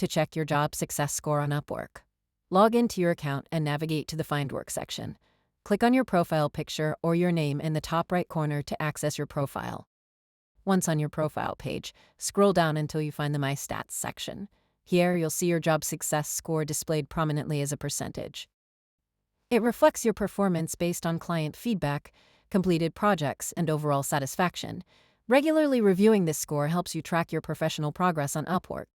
to check your job success score on Upwork. Log into your account and navigate to the Find Work section. Click on your profile picture or your name in the top right corner to access your profile. Once on your profile page, scroll down until you find the My Stats section. Here, you'll see your job success score displayed prominently as a percentage. It reflects your performance based on client feedback, completed projects, and overall satisfaction. Regularly reviewing this score helps you track your professional progress on Upwork.